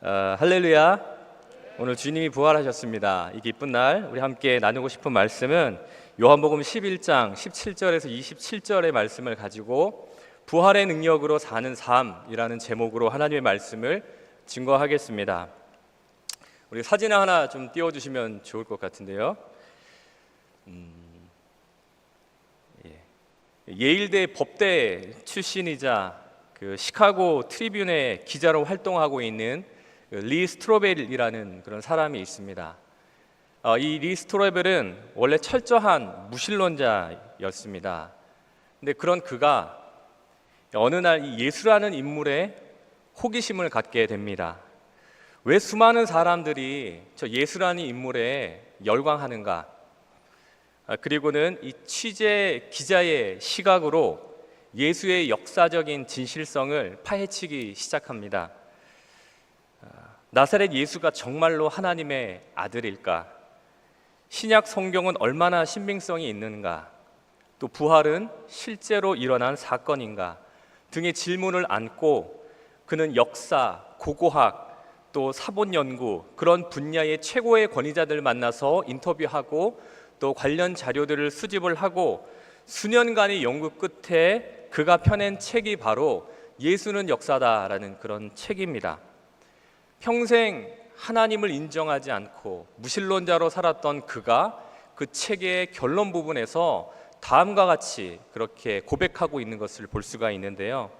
할렐루야. 오늘 주님이 부활하셨습니다. 이 기쁜 날 우리 함께 나누고 싶은 말씀은 요한복음 11장 17절에서 27절의 말씀을 가지고 부활의 능력으로 사는 삶이라는 제목으로 하나님의 말씀을 증거하겠습니다. 우리 사진 하나 좀 띄워주시면 좋을 것 같은데요. 예일대 법대 출신이자 그 시카고 트리뷴의 기자로 활동하고 있는 리 스트로벨이라는 그런 사람이 있습니다. 이 리 스트로벨은 원래 철저한 무신론자였습니다. 근데 그런 그가 어느 날 이 예수라는 인물에 호기심을 갖게 됩니다. 왜 수많은 사람들이 저 예수라는 인물에 열광하는가? 그리고는 이 취재 기자의 시각으로 예수의 역사적인 진실성을 파헤치기 시작합니다. 나사렛 예수가 정말로 하나님의 아들일까? 신약 성경은 얼마나 신빙성이 있는가? 또 부활은 실제로 일어난 사건인가? 등의 질문을 안고 그는 역사, 고고학, 또 사본 연구 그런 분야의 최고의 권위자들 만나서 인터뷰하고 또 관련 자료들을 수집을 하고 수년간의 연구 끝에 그가 펴낸 책이 바로 예수는 역사다라는 그런 책입니다. 평생 하나님을 인정하지 않고 무신론자로 살았던 그가 그 책의 결론 부분에서 다음과 같이 그렇게 고백하고 있는 것을 볼 수가 있는데요.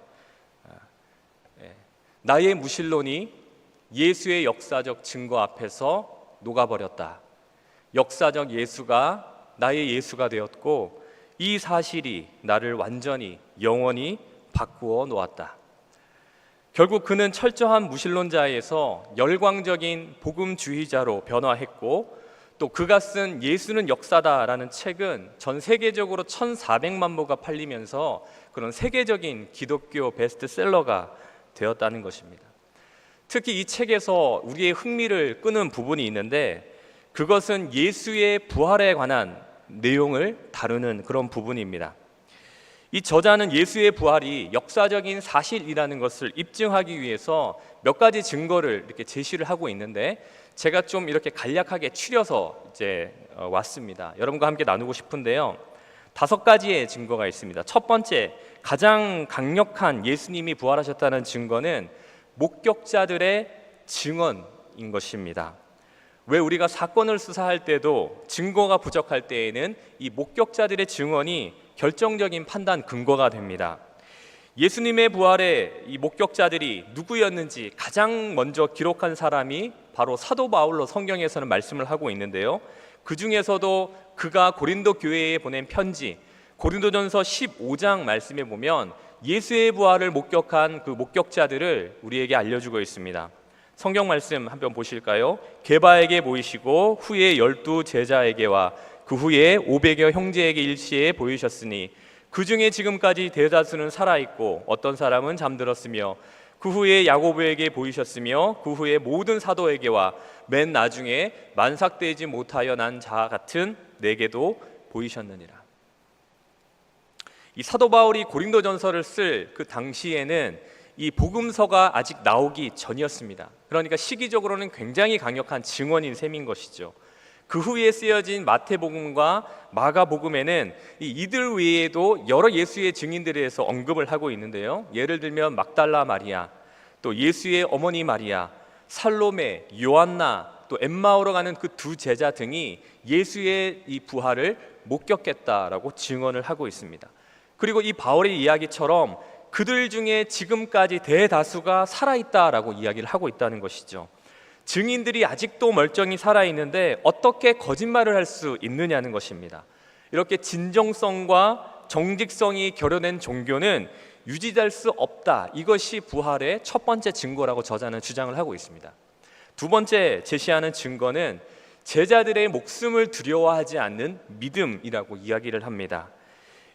나의 무신론이 예수의 역사적 증거 앞에서 녹아버렸다. 역사적 예수가 나의 예수가 되었고 이 사실이 나를 완전히 영원히 바꾸어 놓았다. 결국 그는 철저한 무신론자에서 열광적인 복음주의자로 변화했고 또 그가 쓴 예수는 역사다라는 책은 전 세계적으로 1,400만 부가 팔리면서 그런 세계적인 기독교 베스트셀러가 되었다는 것입니다. 특히 이 책에서 우리의 흥미를 끄는 부분이 있는데 그것은 예수의 부활에 관한 내용을 다루는 그런 부분입니다. 이 저자는 예수의 부활이 역사적인 사실이라는 것을 입증하기 위해서 몇 가지 증거를 이렇게 제시를 하고 있는데 제가 좀 이렇게 간략하게 추려서 왔습니다. 여러분과 함께 나누고 싶은데요. 5가지의 증거가 있습니다. 첫 번째, 가장 강력한 예수님이 부활하셨다는 증거는 목격자들의 증언인 것입니다. 왜 우리가 사건을 수사할 때도 증거가 부족할 때에는 이 목격자들의 증언이 결정적인 판단 근거가 됩니다. 예수님의 부활에 이 목격자들이 누구였는지 가장 먼저 기록한 사람이 바로 사도 바울로 성경에서는 말씀을 하고 있는데요. 그 중에서도 그가 고린도 교회에 보낸 편지 고린도전서 15장 말씀에 보면 예수의 부활을 목격한 그 목격자들을 우리에게 알려주고 있습니다. 성경 말씀 한번 보실까요? 게바에게 보이시고 후에 12 제자에게와 그 후에 500여 형제에게 일시에 보이셨으니 그 중에 지금까지 대다수는 살아있고 어떤 사람은 잠들었으며 그 후에 야고보에게 보이셨으며 그 후에 모든 사도에게와 맨 나중에 만삭되지 못하여 난 자 같은 내게도 보이셨느니라. 이 사도 바울이 고린도전서를 쓸 그 당시에는 이 복음서가 아직 나오기 전이었습니다. 그러니까 시기적으로는 굉장히 강력한 증언인 셈인 것이죠. 그 후에 쓰여진 마태복음과 마가복음에는 이들 외에도 여러 예수의 증인들에 대해서 언급을 하고 있는데요. 예를 들면 막달라 마리아, 또 예수의 어머니 마리아, 살로메, 요한나, 또 엠마오로 가는 그 2 제자 등이 예수의 이 부활을 목격했다라고 증언을 하고 있습니다. 그리고 이 바울의 이야기처럼 그들 중에 지금까지 대다수가 살아있다라고 이야기를 하고 있다는 것이죠. 증인들이 아직도 멀쩡히 살아있는데 어떻게 거짓말을 할 수 있느냐는 것입니다. 이렇게 진정성과 정직성이 결여된 종교는 유지될 수 없다. 이것이 부활의 첫 번째 증거라고 저자는 주장을 하고 있습니다. 두 번째 제시하는 증거는 제자들의 목숨을 두려워하지 않는 믿음이라고 이야기를 합니다.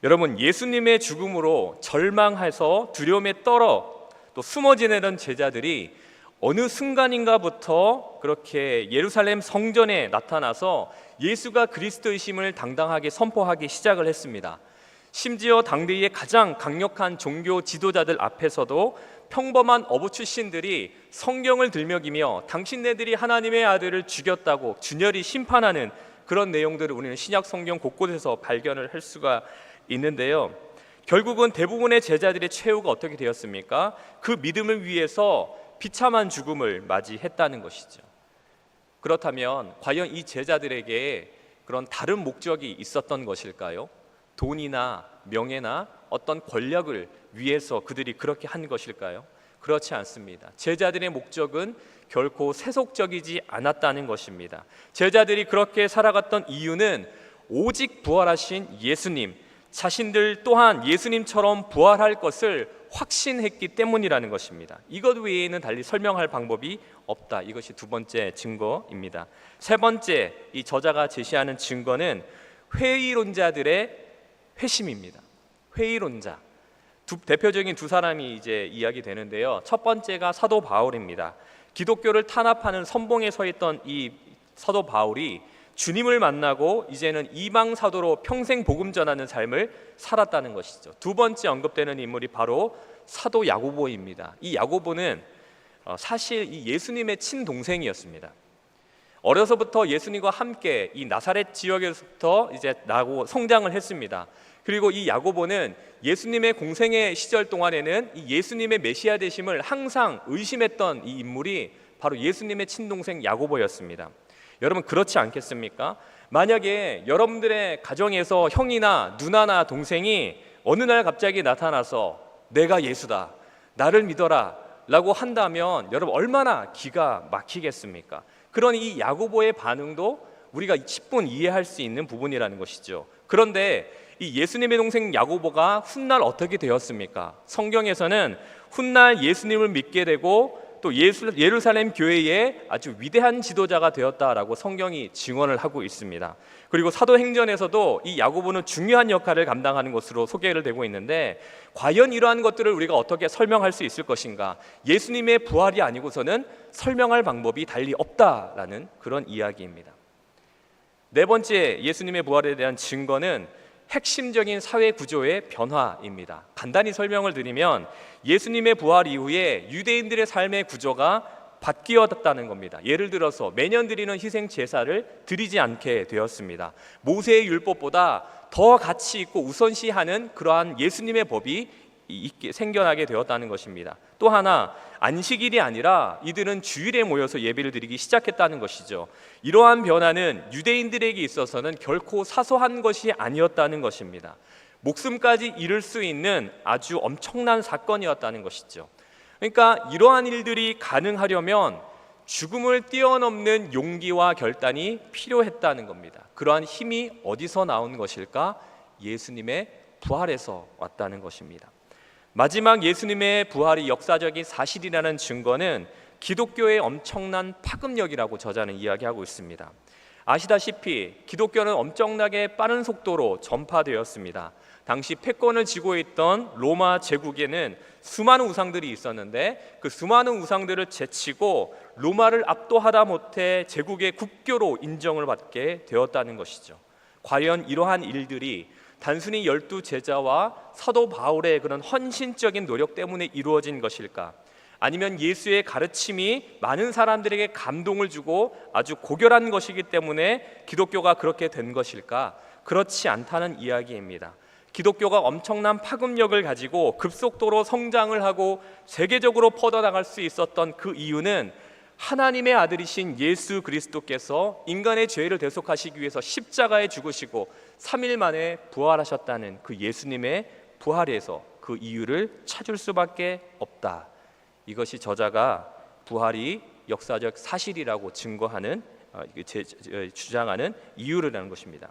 여러분, 예수님의 죽음으로 절망해서 두려움에 떨어 또 숨어 지내던 제자들이 어느 순간인가부터 그렇게 예루살렘 성전에 나타나서 예수가 그리스도이심을 당당하게 선포하기 시작을 했습니다. 심지어 당대의 가장 강력한 종교 지도자들 앞에서도 평범한 어부 출신들이 성경을 들먹이며 당신네들이 하나님의 아들을 죽였다고 준열이 심판하는 그런 내용들을 우리는 신약 성경 곳곳에서 발견을 할 수가 있는데요. 결국은 대부분의 제자들의 최후가 어떻게 되었습니까? 그 믿음을 위해서 비참한 죽음을 맞이했다는 것이죠. 그렇다면 과연 이 제자들에게 그런 다른 목적이 있었던 것일까요? 돈이나 명예나 어떤 권력을 위해서 그들이 그렇게 한 것일까요? 그렇지 않습니다. 제자들의 목적은 결코 세속적이지 않았다는 것입니다. 제자들이 그렇게 살아갔던 이유는 오직 부활하신 예수님, 자신들 또한 예수님처럼 부활할 것을 확신했기 때문이라는 것입니다. 이것 외에는 달리 설명할 방법이 없다. 이것이 두 번째 증거입니다. 세 번째, 이 저자가 제시하는 증거는 회의론자들의 회심입니다. 회의론자. 대표적인 두 사람이 이제 이야기되는데요. 첫 번째가 사도 바울입니다. 기독교를 탄압하는 선봉에 서 있던 이 사도 바울이 주님을 만나고 이제는 이방 사도로 평생 복음 전하는 삶을 살았다는 것이죠. 두 번째 언급되는 인물이 바로 사도 야고보입니다. 이 야고보는 사실 이 예수님의 친동생이었습니다. 어려서부터 예수님과 함께 이 나사렛 지역에서부터 이제 나고 성장을 했습니다. 그리고 이 야고보는 예수님의 공생애 시절 동안에는 이 예수님의 메시아 되심을 항상 의심했던 이 인물이 바로 예수님의 친동생 야고보였습니다. 여러분 그렇지 않겠습니까? 만약에 여러분들의 가정에서 형이나 누나나 동생이 어느 날 갑자기 나타나서 내가 예수다, 나를 믿어라 라고 한다면 여러분 얼마나 기가 막히겠습니까? 그러니 이 야고보의 반응도 우리가 10분 이해할 수 있는 부분이라는 것이죠. 그런데 이 예수님의 동생 야고보가 훗날 어떻게 되었습니까? 성경에서는 훗날 예수님을 믿게 되고 또 예루살렘 교회의 아주 위대한 지도자가 되었다라고 성경이 증언을 하고 있습니다. 그리고 사도행전에서도 이 야고보는 중요한 역할을 감당하는 것으로 소개를 되고 있는데 과연 이러한 것들을 우리가 어떻게 설명할 수 있을 것인가? 예수님의 부활이 아니고서는 설명할 방법이 달리 없다라는 그런 이야기입니다. 네 번째 예수님의 부활에 대한 증거는 핵심적인 사회 구조의 변화입니다. 간단히 설명을 드리면 예수님의 부활 이후에 유대인들의 삶의 구조가 바뀌었다는 겁니다. 예를 들어서 매년 드리는 희생 제사를 드리지 않게 되었습니다. 모세의 율법보다 더 가치 있고 우선시하는 그러한 예수님의 법이 생겨나게 되었다는 것입니다. 또 하나, 안식일이 아니라 이들은 주일에 모여서 예배를 드리기 시작했다는 것이죠. 이러한 변화는 유대인들에게 있어서는 결코 사소한 것이 아니었다는 것입니다. 목숨까지 잃을 수 있는 아주 엄청난 사건이었다는 것이죠. 그러니까 이러한 일들이 가능하려면 죽음을 뛰어넘는 용기와 결단이 필요했다는 겁니다. 그러한 힘이 어디서 나온 것일까? 예수님의 부활에서 왔다는 것입니다. 마지막 예수님의 부활이 역사적인 사실이라는 증거는 기독교의 엄청난 파급력이라고 저자는 이야기하고 있습니다. 아시다시피 기독교는 엄청나게 빠른 속도로 전파되었습니다. 당시 패권을 쥐고 있던 로마 제국에는 수많은 우상들이 있었는데 그 수많은 우상들을 제치고 로마를 압도하다 못해 제국의 국교로 인정을 받게 되었다는 것이죠. 과연 이러한 일들이 단순히 12제자와 사도 바울의 그런 헌신적인 노력 때문에 이루어진 것일까? 아니면 예수의 가르침이 많은 사람들에게 감동을 주고 아주 고결한 것이기 때문에 기독교가 그렇게 된 것일까? 그렇지 않다는 이야기입니다. 기독교가 엄청난 파급력을 가지고 급속도로 성장을 하고 세계적으로 퍼져나갈 수 있었던 그 이유는 하나님의 아들이신 예수 그리스도께서 인간의 죄를 대속하시기 위해서 십자가에 죽으시고 3일 만에 부활하셨다는 그 예수님의 부활에서 그 이유를 찾을 수밖에 없다. 이것이 저자가 부활이 역사적 사실이라고 증거하는 주장하는 이유라는 것입니다.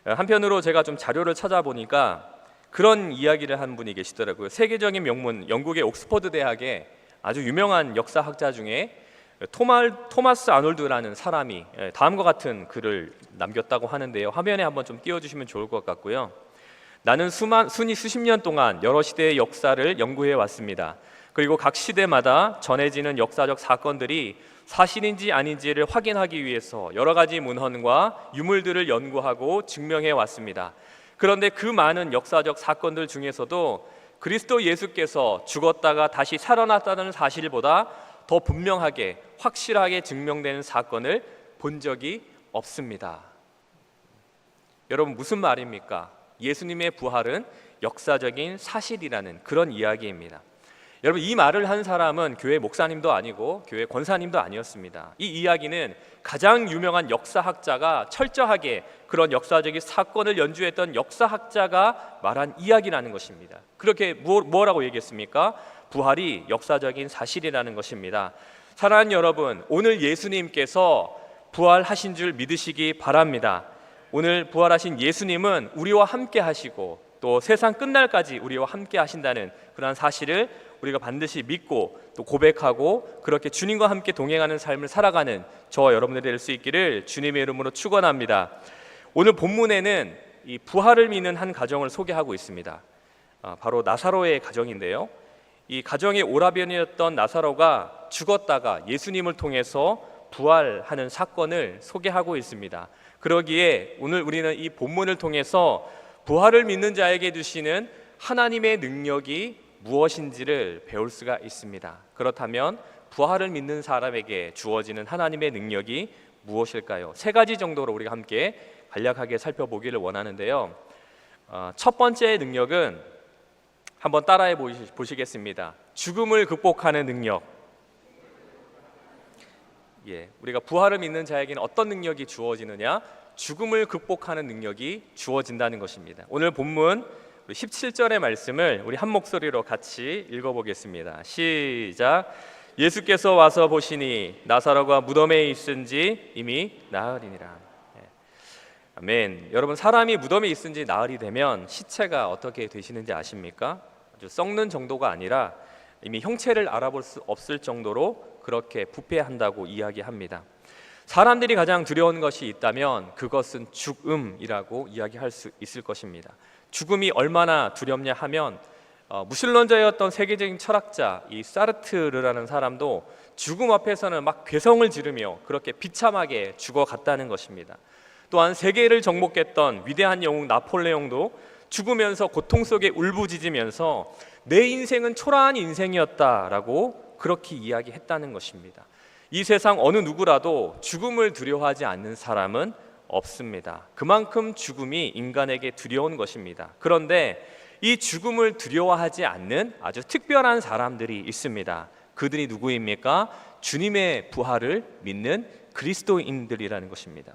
한편으로 제가 좀 자료를 찾아보니까 그런 이야기를 한 분이 계시더라고요. 세계적인 명문 영국의 옥스퍼드 대학의 아주 유명한 역사학자 중에 토마스 아놀드라는 사람이 다음과 같은 글을 남겼다고 하는데요. 화면에 한번 좀 띄워주시면 좋을 것 같고요. 나는 수십 년 동안 여러 시대의 역사를 연구해 왔습니다. 그리고 각 시대마다 전해지는 역사적 사건들이 사실인지 아닌지를 확인하기 위해서 여러 가지 문헌과 유물들을 연구하고 증명해 왔습니다. 그런데 그 많은 역사적 사건들 중에서도 그리스도 예수께서 죽었다가 다시 살아났다는 사실보다 더 분명하게 확실하게 증명되는 사건을 본 적이 없습니다. 여러분, 무슨 말입니까? 예수님의 부활은 역사적인 사실이라는 그런 이야기입니다. 여러분, 이 말을 한 사람은 교회 목사님도 아니고 교회 권사님도 아니었습니다. 이 이야기는 가장 유명한 역사학자가 철저하게 그런 역사적인 사건을 연주했던 역사학자가 말한 이야기라는 것입니다. 그렇게 뭐라고 얘기했습니까? 부활이 역사적인 사실이라는 것입니다. 사랑하는 여러분, 오늘 예수님께서 부활하신 줄 믿으시기 바랍니다. 오늘 부활하신 예수님은 우리와 함께 하시고 또 세상 끝날까지 우리와 함께 하신다는 그러한 사실을 우리가 반드시 믿고 또 고백하고 그렇게 주님과 함께 동행하는 삶을 살아가는 저와 여러분들이 될 수 있기를 주님의 이름으로 축원합니다. 오늘 본문에는 이 부활을 믿는 한 가정을 소개하고 있습니다. 바로 나사로의 가정인데요. 이 가정의 오라버니였던 나사로가 죽었다가 예수님을 통해서 부활하는 사건을 소개하고 있습니다. 그러기에 오늘 우리는 이 본문을 통해서 부활을 믿는 자에게 주시는 하나님의 능력이 무엇인지를 배울 수가 있습니다. 그렇다면 부활을 믿는 사람에게 주어지는 하나님의 능력이 무엇일까요? 세 가지 정도로 우리가 함께 간략하게 살펴보기를 원하는데요. 첫 번째 능력은 한번 따라해 보시겠습니다. 죽음을 극복하는 능력. 우리가 부활을 믿는 자에게는 어떤 능력이 주어지느냐? 죽음을 극복하는 능력이 주어진다는 것입니다. 오늘 본문 17절의 말씀을 우리 한 목소리로 같이 읽어보겠습니다. 시작. 예수께서 와서 보시니 나사로가 무덤에 있은지 이미 나으리니라. 아멘. 여러분, 사람이 무덤에 있은지 나흘이 되면 시체가 어떻게 되시는지 아십니까? 아주 썩는 정도가 아니라 이미 형체를 알아볼 수 없을 정도로 그렇게 부패한다고 이야기합니다. 사람들이 가장 두려운 것이 있다면 그것은 죽음이라고 이야기할 수 있을 것입니다. 죽음이 얼마나 두렵냐 하면 무신론자였던 세계적인 철학자 이 사르트르라는 사람도 죽음 앞에서는 막 괴성을 지르며 그렇게 비참하게 죽어갔다는 것입니다. 또한 세계를 정복했던 위대한 영웅 나폴레옹도 죽으면서 고통 속에 울부짖으면서 내 인생은 초라한 인생이었다라고 그렇게 이야기했다는 것입니다. 이 세상 어느 누구라도 죽음을 두려워하지 않는 사람은 없습니다. 그만큼 죽음이 인간에게 두려운 것입니다. 그런데 이 죽음을 두려워하지 않는 아주 특별한 사람들이 있습니다. 그들이 누구입니까? 주님의 부활을 믿는 그리스도인들이라는 것입니다.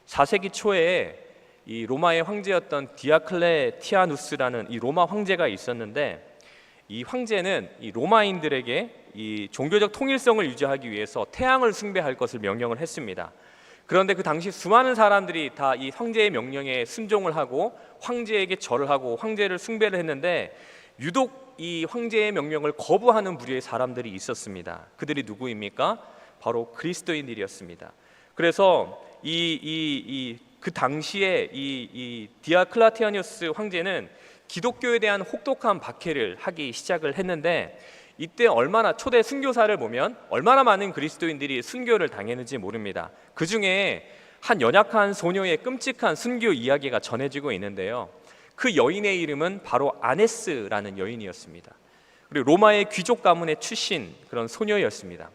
4세기 초에 이 로마의 황제였던 디아클레티아누스라는 이 로마 황제가 있었는데, 이 황제는 이 로마인들에게 이 종교적 통일성을 유지하기 위해서 태양을 숭배할 것을 명령을 했습니다. 그런데 그 당시 수많은 사람들이 다 이 황제의 명령에 순종을 하고 황제에게 절을 하고 황제를 숭배를 했는데, 유독 이 황제의 명령을 거부하는 부류의 사람들이 있었습니다. 그들이 누구입니까? 바로 그리스도인들이었습니다. 그래서 그 당시에 이 디아클레티아누스 황제는 기독교에 대한 혹독한 박해를 하기 시작을 했는데, 이때 얼마나 초대 순교사를 보면 얼마나 많은 그리스도인들이 순교를 당했는지 모릅니다. 그 중에 한 연약한 소녀의 끔찍한 순교 이야기가 전해지고 있는데요. 그 여인의 이름은 바로 아네스라는 여인이었습니다. 그리고 로마의 귀족 가문의 출신 그런 소녀였습니다.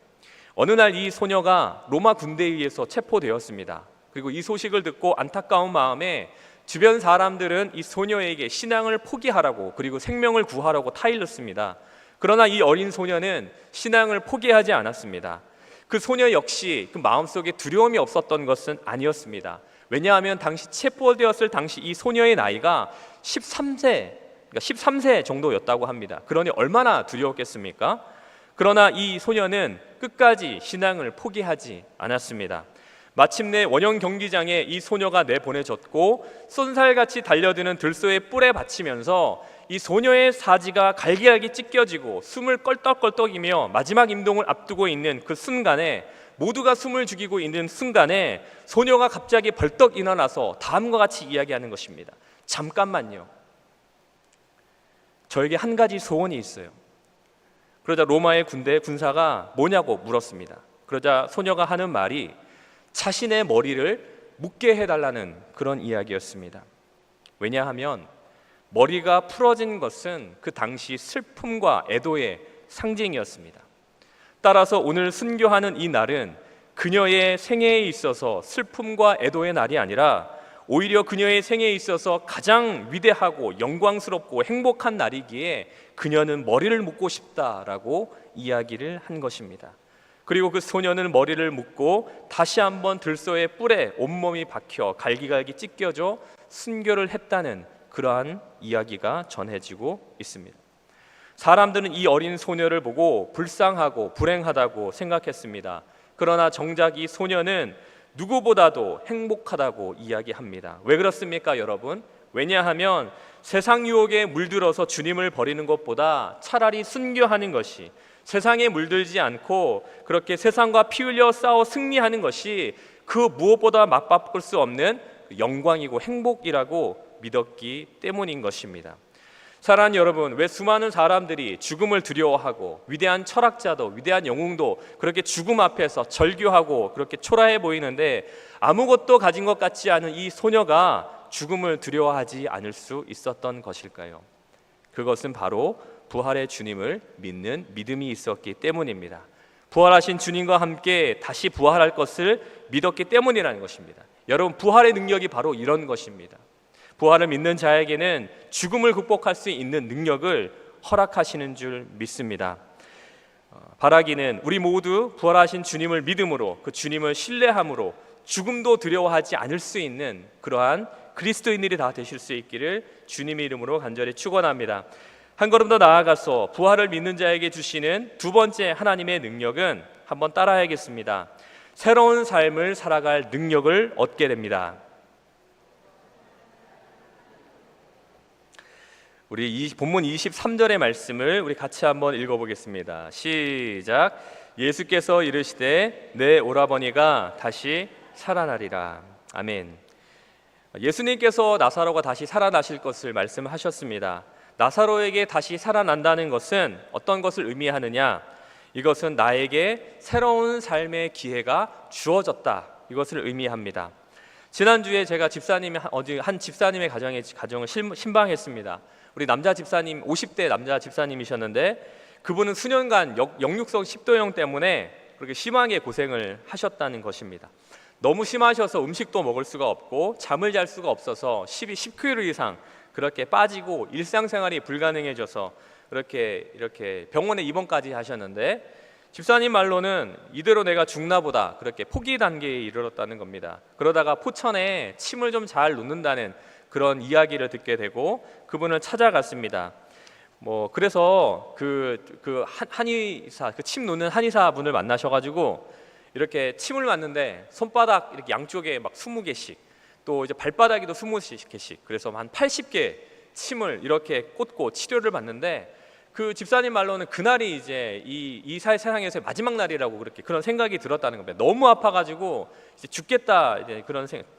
어느 날 이 소녀가 로마 군대에 의해서 체포되었습니다. 그리고 이 소식을 듣고 안타까운 마음에 주변 사람들은 이 소녀에게 신앙을 포기하라고 그리고 생명을 구하라고 타일렀습니다. 그러나 이 어린 소녀는 신앙을 포기하지 않았습니다. 그 소녀 역시 그 마음속에 두려움이 없었던 것은 아니었습니다. 왜냐하면 당시 체포되었을 당시 이 소녀의 나이가 13세 정도였다고 합니다. 그러니 얼마나 두려웠겠습니까? 그러나 이 소녀는 끝까지 신앙을 포기하지 않았습니다. 마침내 원형 경기장에 이 소녀가 내보내졌고, 쏜살같이 달려드는 들소의 뿔에 받치면서 이 소녀의 사지가 갈기갈기 찢겨지고 숨을 껄떡껄떡이며 마지막 임동을 앞두고 있는 그 순간에, 모두가 숨을 죽이고 있는 순간에 소녀가 갑자기 벌떡 일어나서 다음과 같이 이야기하는 것입니다. 잠깐만요, 저에게 한 가지 소원이 있어요. 그러자 로마의 군사가 뭐냐고 물었습니다. 그러자 소녀가 하는 말이 자신의 머리를 묶게 해달라는 그런 이야기였습니다. 왜냐하면 머리가 부러진 것은 그 당시 슬픔과 애도의 상징이었습니다. 따라서 오늘 순교하는 이 날은 그녀의 생애에 있어서 슬픔과 애도의 날이 아니라 오히려 그녀의 생애에 있어서 가장 위대하고 영광스럽고 행복한 날이기에 그녀는 머리를 묶고 싶다라고 이야기를 한 것입니다. 그리고 그 소녀는 머리를 묶고 다시 한번 들소의 뿔에 온몸이 박혀 갈기갈기 찢겨져 순교를 했다는 그러한 이야기가 전해지고 있습니다. 사람들은 이 어린 소녀를 보고 불쌍하고 불행하다고 생각했습니다. 그러나 정작 이 소녀는 누구보다도 행복하다고 이야기합니다. 왜 그렇습니까, 여러분? 왜냐하면 세상 유혹에 물들어서 주님을 버리는 것보다 차라리 순교하는 것이, 세상에 물들지 않고 그렇게 세상과 피 흘려 싸워 승리하는 것이 그 무엇보다 맞바꿀 수 없는 영광이고 행복이라고 믿었기 때문인 것입니다. 사랑하는 여러분, 왜 수많은 사람들이 죽음을 두려워하고 위대한 철학자도 위대한 영웅도 그렇게 죽음 앞에서 절규하고 그렇게 초라해 보이는데 아무것도 가진 것 같지 않은 이 소녀가 죽음을 두려워하지 않을 수 있었던 것일까요? 그것은 바로 부활의 주님을 믿는 믿음이 있었기 때문입니다. 부활하신 주님과 함께 다시 부활할 것을 믿었기 때문이라는 것입니다. 여러분, 부활의 능력이 바로 이런 것입니다. 부활을 믿는 자에게는 죽음을 극복할 수 있는 능력을 허락하시는 줄 믿습니다. 바라기는 우리 모두 부활하신 주님을 믿음으로, 그 주님을 신뢰함으로 죽음도 두려워하지 않을 수 있는 그러한 그리스도인들이 다 되실 수 있기를 주님의 이름으로 간절히 축원합니다. 한 걸음 더 나아가서 부활을 믿는 자에게 주시는 두 번째 하나님의 능력은 한번 따라야겠습니다. 새로운 삶을 살아갈 능력을 얻게 됩니다. 우리 본문 23절의 말씀을 우리 같이 한번 읽어보겠습니다. 시작. 예수께서 이르시되 내 오라버니가 다시 살아나리라. 아멘. 예수님께서 나사로가 다시 살아나실 것을 말씀하셨습니다. 나사로에게 다시 살아난다는 것은 어떤 것을 의미하느냐? 이것은 나에게 새로운 삶의 기회가 주어졌다, 이것을 의미합니다. 지난주에 제가 한 집사님의 가정을 신방했습니다. 우리 남자 집사님, 50대 남자 집사님이셨는데 그분은 수년간 역류성 식도염 때문에 그렇게 심하게 고생을 하셨다는 것입니다. 너무 심하셔서 음식도 먹을 수가 없고 잠을 잘 수가 없어서 10kg 이상 그렇게 빠지고 일상생활이 불가능해져서 이렇게 병원에 입원까지 하셨는데 집사님 말로는 이대로 내가 죽나 보다, 그렇게 포기 단계에 이르렀다는 겁니다. 그러다가 포천에 침을 좀 잘 놓는다는 그런 이야기를 듣게 되고 그분을 찾아갔습니다. 그래서 한의사, 침 놓는 한의사 분을 만나셔가지고 이렇게 침을 맞는데 손바닥 이렇게 양쪽에 막 20개씩, 또 이제 발바닥에도 20개씩, 그래서 한 80개 침을 이렇게 꽂고 치료를 받는데 그 집사님 말로는 그날이 이제 이 세상에서의 마지막 날이라고 그런 생각이 들었다는 겁니다. 너무 아파가지고 이제 죽겠다, 이제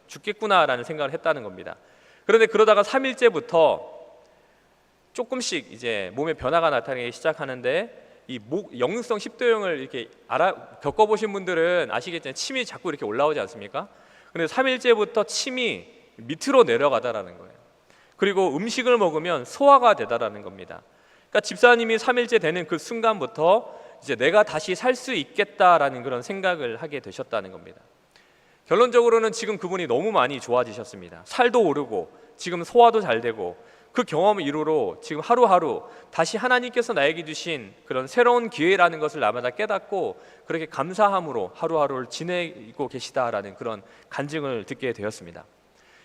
죽겠구나라는 생각을 했다는 겁니다. 그런데 그러다가 3일째부터 조금씩 이제 몸에 변화가 나타나기 시작하는데 역류성 식도염을 이렇게 겪어보신 분들은 아시겠지만 침이 자꾸 이렇게 올라오지 않습니까? 근데 3일째부터 침이 밑으로 내려가다라는 거예요. 그리고 음식을 먹으면 소화가 되다라는 겁니다. 그러니까 집사님이 3일째 되는 그 순간부터 이제 내가 다시 살 수 있겠다라는 그런 생각을 하게 되셨다는 겁니다. 결론적으로는 지금 그분이 너무 많이 좋아지셨습니다. 살도 오르고 지금 소화도 잘 되고 그 경험을 이후로 지금 하루하루 다시 하나님께서 나에게 주신 그런 새로운 기회라는 것을 날마다 깨닫고 그렇게 감사함으로 하루하루를 지내고 계시다라는 그런 간증을 듣게 되었습니다.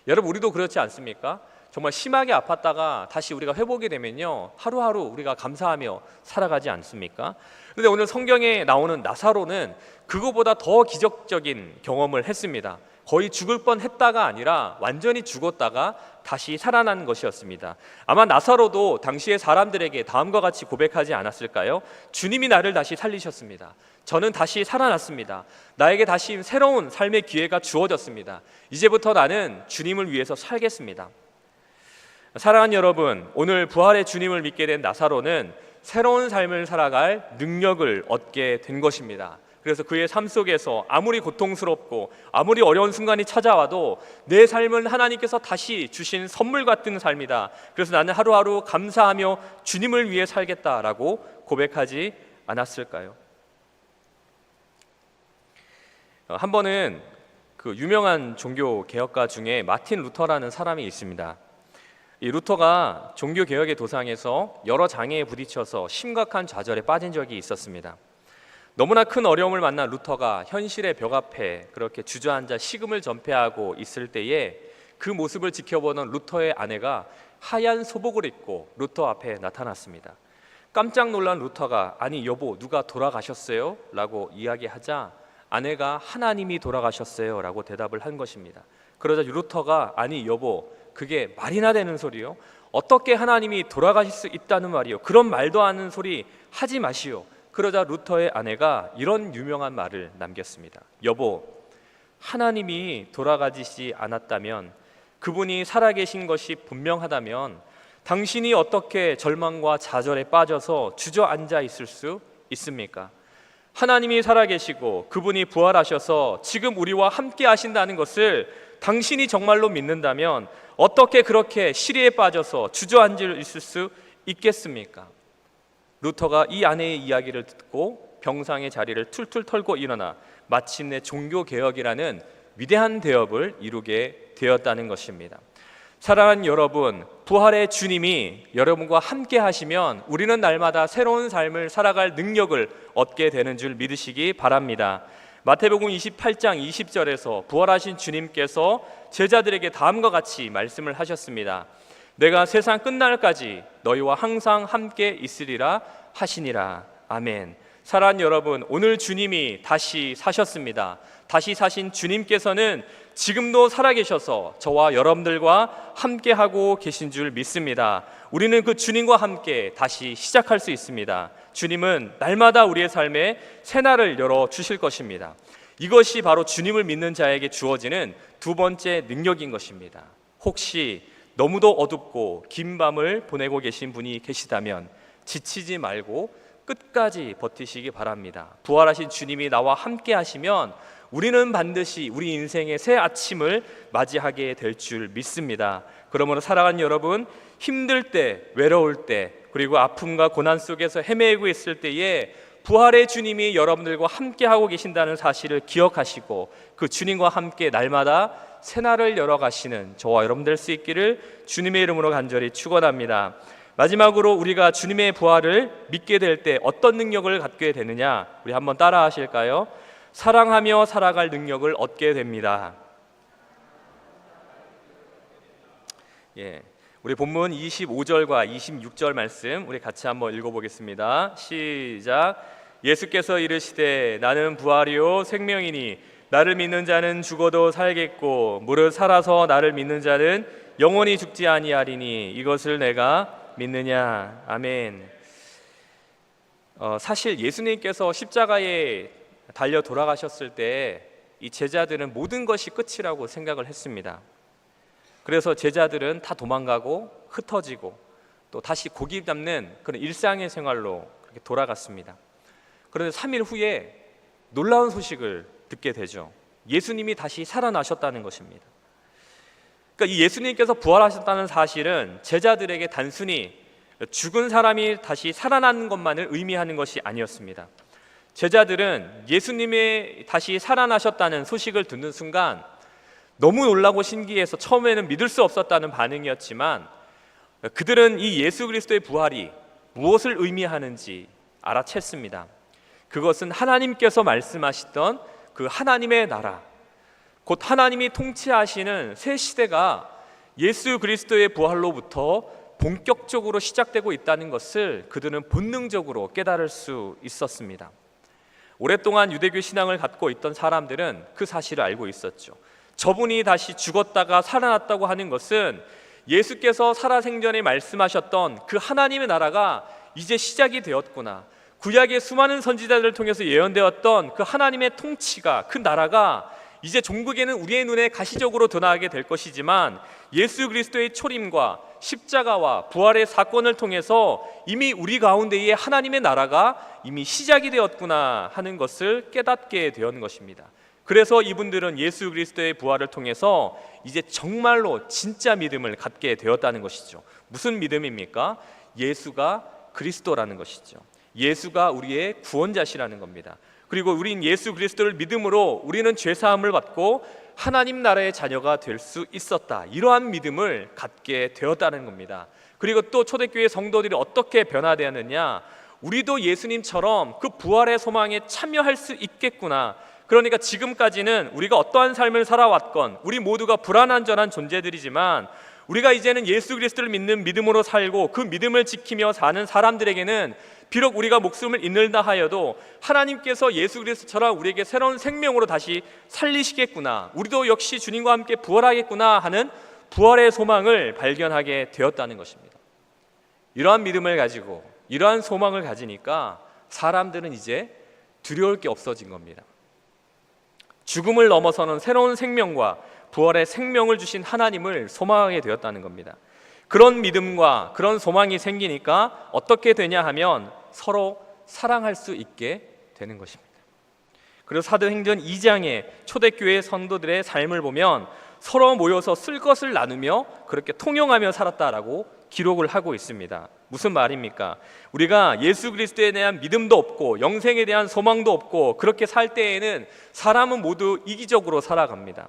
여러분, 우리도 그렇지 않습니까? 정말 심하게 아팠다가 다시 우리가 회복이 되면요, 하루하루 우리가 감사하며 살아가지 않습니까? 그런데 오늘 성경에 나오는 나사로는 그거보다 더 기적적인 경험을 했습니다. 거의 죽을 뻔했다가 아니라 완전히 죽었다가 다시 살아난 것이었습니다. 아마 나사로도 당시의 사람들에게 다음과 같이 고백하지 않았을까요? 주님이 나를 다시 살리셨습니다. 저는 다시 살아났습니다. 나에게 다시 새로운 삶의 기회가 주어졌습니다. 이제부터 나는 주님을 위해서 살겠습니다. 사랑하는 여러분, 오늘 부활의 주님을 믿게 된 나사로는 새로운 삶을 살아갈 능력을 얻게 된 것입니다. 그래서 그의 삶 속에서 아무리 고통스럽고 아무리 어려운 순간이 찾아와도 내 삶은 하나님께서 다시 주신 선물 같은 삶이다. 그래서 나는 하루하루 감사하며 주님을 위해 살겠다라고 고백하지 않았을까요? 한 번은 그 유명한 종교 개혁가 중에 마틴 루터라는 사람이 있습니다. 이 루터가 종교 개혁의 도상에서 여러 장애에 부딪혀서 심각한 좌절에 빠진 적이 있었습니다. 너무나 큰 어려움을 만난 루터가 현실의 벽 앞에 그렇게 주저앉아 식음을 전폐하고 있을 때에 그 모습을 지켜보는 루터의 아내가 하얀 소복을 입고 루터 앞에 나타났습니다. 깜짝 놀란 루터가 아니 여보 누가 돌아가셨어요? 라고 이야기하자 아내가 하나님이 돌아가셨어요 라고 대답을 한 것입니다. 그러자 루터가 아니 여보 그게 말이나 되는 소리요? 어떻게 하나님이 돌아가실 수 있다는 말이요? 그런 말도 안 되는 소리 하지 마시오. 그러자 루터의 아내가 이런 유명한 말을 남겼습니다. 여보, 하나님이 돌아가시지 않았다면, 그분이 살아계신 것이 분명하다면 당신이 어떻게 절망과 좌절에 빠져서 주저앉아 있을 수 있습니까? 하나님이 살아계시고 그분이 부활하셔서 지금 우리와 함께 하신다는 것을 당신이 정말로 믿는다면 어떻게 그렇게 시리에 빠져서 주저앉아 있을 수 있겠습니까? 루터가 이 아내의 이야기를 듣고 병상의 자리를 툴툴 털고 일어나 마침내 종교개혁이라는 위대한 대업을 이루게 되었다는 것입니다. 사랑하는 여러분, 부활의 주님이 여러분과 함께 하시면 우리는 날마다 새로운 삶을 살아갈 능력을 얻게 되는 줄 믿으시기 바랍니다. 마태복음 28장 20절에서 부활하신 주님께서 제자들에게 다음과 같이 말씀을 하셨습니다. 내가 세상 끝날까지 너희와 항상 함께 있으리라 하시니라. 아멘. 사랑하는 여러분, 오늘 주님이 다시 사셨습니다. 다시 사신 주님께서는 지금도 살아계셔서 저와 여러분들과 함께하고 계신 줄 믿습니다. 우리는 그 주님과 함께 다시 시작할 수 있습니다. 주님은 날마다 우리의 삶에 새날을 열어주실 것입니다. 이것이 바로 주님을 믿는 자에게 주어지는 두 번째 능력인 것입니다. 혹시 너무도 어둡고 긴 밤을 보내고 계신 분이 계시다면 지치지 말고 끝까지 버티시기 바랍니다. 부활하신 주님이 나와 함께 하시면 우리는 반드시 우리 인생의 새 아침을 맞이하게 될 줄 믿습니다. 그러므로 사랑하는 여러분, 힘들 때, 외로울 때, 그리고 아픔과 고난 속에서 헤매고 있을 때에 부활의 주님이 여러분들과 함께하고 계신다는 사실을 기억하시고 그 주님과 함께 날마다 새날을 열어가시는 저와 여러분들 수 있기를 주님의 이름으로 간절히 축원합니다. 마지막으로 우리가 주님의 부활을 믿게 될 때 어떤 능력을 갖게 되느냐, 우리 한번 따라 하실까요? 사랑하며 살아갈 능력을 얻게 됩니다. 우리 본문 25절과 26절 말씀 우리 같이 한번 읽어보겠습니다. 시작. 예수께서 이르시되 나는 부활이요 생명이니 나를 믿는 자는 죽어도 살겠고 무릇 살아서 나를 믿는 자는 영원히 죽지 아니하리니 이것을 내가 믿느냐. 아멘. 사실 예수님께서 십자가에 달려 돌아가셨을 때 이 제자들은 모든 것이 끝이라고 생각을 했습니다. 그래서 제자들은 다 도망가고 흩어지고 또 다시 고기 잡는 그런 일상의 생활로 그렇게 돌아갔습니다. 그런데 3일 후에 놀라운 소식을 듣게 되죠. 예수님이 다시 살아나셨다는 것입니다. 그러니까 이 예수님께서 부활하셨다는 사실은 제자들에게 단순히 죽은 사람이 다시 살아나는 것만을 의미하는 것이 아니었습니다. 제자들은 예수님이 다시 살아나셨다는 소식을 듣는 순간 너무 놀라고 신기해서 처음에는 믿을 수 없었다는 반응이었지만 그들은 이 예수 그리스도의 부활이 무엇을 의미하는지 알아챘습니다. 그것은 하나님께서 말씀하시던 그 하나님의 나라, 곧 하나님이 통치하시는 새 시대가 예수 그리스도의 부활로부터 본격적으로 시작되고 있다는 것을 그들은 본능적으로 깨달을 수 있었습니다. 오랫동안 유대교 신앙을 갖고 있던 사람들은 그 사실을 알고 있었죠. 저분이 다시 죽었다가 살아났다고 하는 것은 예수께서 살아생전에 말씀하셨던 그 하나님의 나라가 이제 시작이 되었구나. 구약의 수많은 선지자들을 통해서 예언되었던 그 하나님의 통치가, 그 나라가 이제 종국에는 우리의 눈에 가시적으로 드러나게 될 것이지만 예수 그리스도의 초림과 십자가와 부활의 사건을 통해서 이미 우리 가운데에 하나님의 나라가 이미 시작이 되었구나 하는 것을 깨닫게 되었는 것입니다. 그래서 이분들은 예수 그리스도의 부활을 통해서 이제 정말로 진짜 믿음을 갖게 되었다는 것이죠. 무슨 믿음입니까? 예수가 그리스도라는 것이죠. 예수가 우리의 구원자시라는 겁니다. 그리고 우린 예수 그리스도를 믿음으로 우리는 죄사함을 받고 하나님 나라의 자녀가 될 수 있었다, 이러한 믿음을 갖게 되었다는 겁니다. 그리고 또 초대교회 성도들이 어떻게 변화되었느냐, 우리도 예수님처럼 그 부활의 소망에 참여할 수 있겠구나. 그러니까 지금까지는 우리가 어떠한 삶을 살아왔건 우리 모두가 불완전한 존재들이지만 우리가 이제는 예수 그리스도를 믿는 믿음으로 살고 그 믿음을 지키며 사는 사람들에게는 비록 우리가 목숨을 잃는다 하여도 하나님께서 예수 그리스도처럼 우리에게 새로운 생명으로 다시 살리시겠구나, 우리도 역시 주님과 함께 부활하겠구나 하는 부활의 소망을 발견하게 되었다는 것입니다. 이러한 믿음을 가지고 이러한 소망을 가지니까 사람들은 이제 두려울 게 없어진 겁니다. 죽음을 넘어서는 새로운 생명과 부활의 생명을 주신 하나님을 소망하게 되었다는 겁니다. 그런 믿음과 그런 소망이 생기니까 어떻게 되냐 하면 서로 사랑할 수 있게 되는 것입니다. 그래서 사도행전 2장의 초대교회 성도들의 삶을 보면 서로 모여서 쓸 것을 나누며 그렇게 통용하며 살았다라고 기록을 하고 있습니다. 무슨 말입니까? 우리가 예수 그리스도에 대한 믿음도 없고 영생에 대한 소망도 없고 그렇게 살 때에는 사람은 모두 이기적으로 살아갑니다.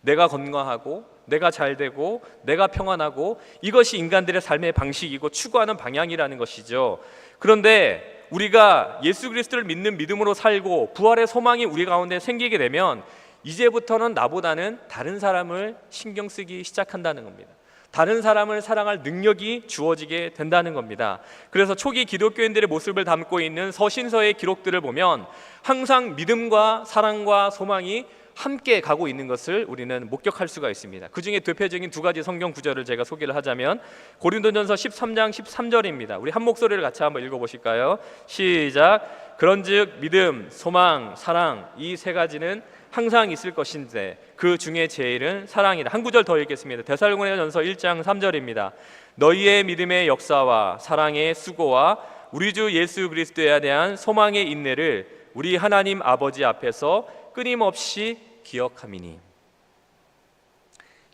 내가 건강하고 내가 잘되고 내가 평안하고 이것이 인간들의 삶의 방식이고 추구하는 방향이라는 것이죠. 그런데 우리가 예수 그리스도를 믿는 믿음으로 살고 부활의 소망이 우리 가운데 생기게 되면 이제부터는 나보다는 다른 사람을 신경 쓰기 시작한다는 겁니다. 다른 사람을 사랑할 능력이 주어지게 된다는 겁니다. 그래서 초기 기독교인들의 모습을 담고 있는 서신서의 기록들을 보면 항상 믿음과 사랑과 소망이 함께 가고 있는 것을 우리는 목격할 수가 있습니다. 그 중에 대표적인 두 가지 성경 구절을 제가 소개를 하자면 고린도전서 13장 13절입니다. 우리 한 목소리를 같이 한번 읽어보실까요? 시작. 그런즉 믿음, 소망, 사랑, 이 세 가지는 항상 있을 것인데 그 중에 제일은 사랑이다. 한 구절 더 읽겠습니다. 데살로니가전서 1장 3절입니다. 너희의 믿음의 역사와 사랑의 수고와 우리 주 예수 그리스도에 대한 소망의 인내를 우리 하나님 아버지 앞에서 끊임없이 기억함이니.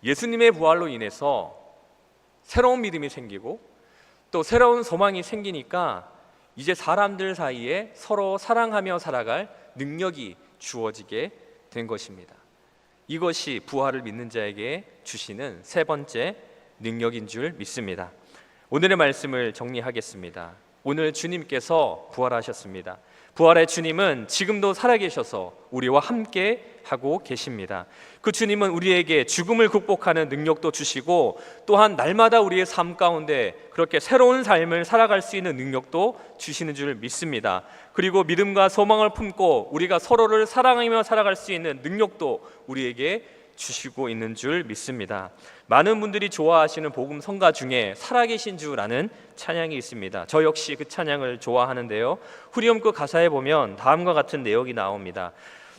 예수님의 부활로 인해서 새로운 믿음이 생기고 또 새로운 소망이 생기니까 이제 사람들 사이에 서로 사랑하며 살아갈 능력이 주어지게 된 것입니다. 이것이 부활을 믿는 자에게 주시는 세 번째 능력인 줄 믿습니다. 오늘의 말씀을 정리하겠습니다. 오늘 주님께서 부활하셨습니다. 부활의 주님은 지금도 살아계셔서 우리와 함께 하고 계십니다. 그 주님은 우리에게 죽음을 극복하는 능력도 주시고 또한 날마다 우리의 삶 가운데 그렇게 새로운 삶을 살아갈 수 있는 능력도 주시는 줄 믿습니다. 그리고 믿음과 소망을 품고 우리가 서로를 사랑하며 살아갈 수 있는 능력도 우리에게 주시고 있는 줄 믿습니다. 많은 분들이 좋아하시는 복음 성가 중에 살아계신 주라는 찬양이 있습니다. 저 역시 그 찬양을 좋아하는데요, 후렴구 가사에 보면 다음과 같은 내용이 나옵니다.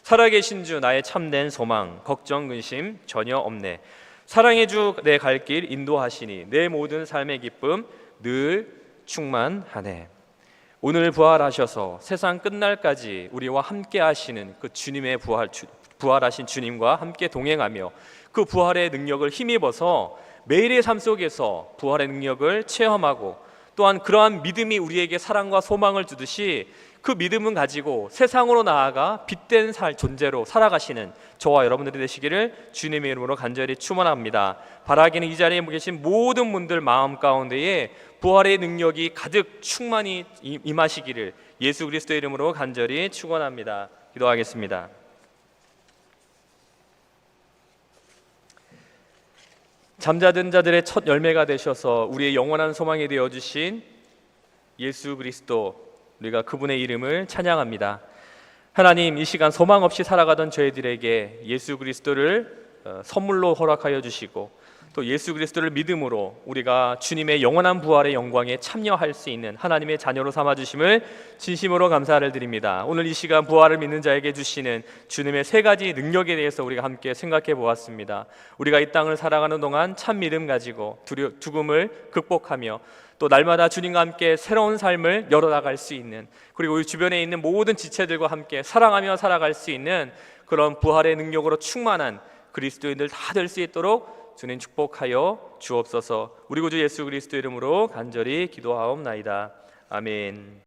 살아계신 주 나의 참된 소망, 걱정 근심 전혀 없네. 사랑의 주 내 갈 길 인도하시니 내 모든 삶의 기쁨 늘 충만하네. 오늘 부활하셔서 세상 끝날까지 우리와 함께 하시는 그 주님의 부활하신 주님과 함께 동행하며 그 부활의 능력을 힘입어서 매일의 삶 속에서 부활의 능력을 체험하고 또한 그러한 믿음이 우리에게 사랑과 소망을 주듯이 그 믿음은 가지고 세상으로 나아가 빛된 존재로 살아가시는 저와 여러분들이 되시기를 주님의 이름으로 간절히 축원합니다. 바라기는 이 자리에 계신 모든 분들 마음 가운데에 부활의 능력이 가득 충만히 임하시기를 예수 그리스도의 이름으로 간절히 축원합니다. 기도하겠습니다. 잠자던 자들의 첫 열매가 되셔서 우리의 영원한 소망이 되어주신 예수 그리스도, 우리가 그분의 이름을 찬양합니다. 하나님, 이 시간 소망 없이 살아가던 저희들에게 예수 그리스도를 선물로 허락하여 주시고 또 예수 그리스도를 믿음으로 우리가 주님의 영원한 부활의 영광에 참여할 수 있는 하나님의 자녀로 삼아주심을 진심으로 감사를 드립니다. 오늘 이 시간 부활을 믿는 자에게 주시는 주님의 세 가지 능력에 대해서 우리가 함께 생각해 보았습니다. 우리가 이 땅을 살아가는 동안 참 믿음 가지고 죽음을 극복하며 또 날마다 주님과 함께 새로운 삶을 열어나갈 수 있는, 그리고 우리 주변에 있는 모든 지체들과 함께 사랑하며 살아갈 수 있는 그런 부활의 능력으로 충만한 그리스도인들 다 될 수 있도록 주님 축복하여 주옵소서. 우리 구주 예수 그리스도 이름으로 간절히 기도하옵나이다. 아멘.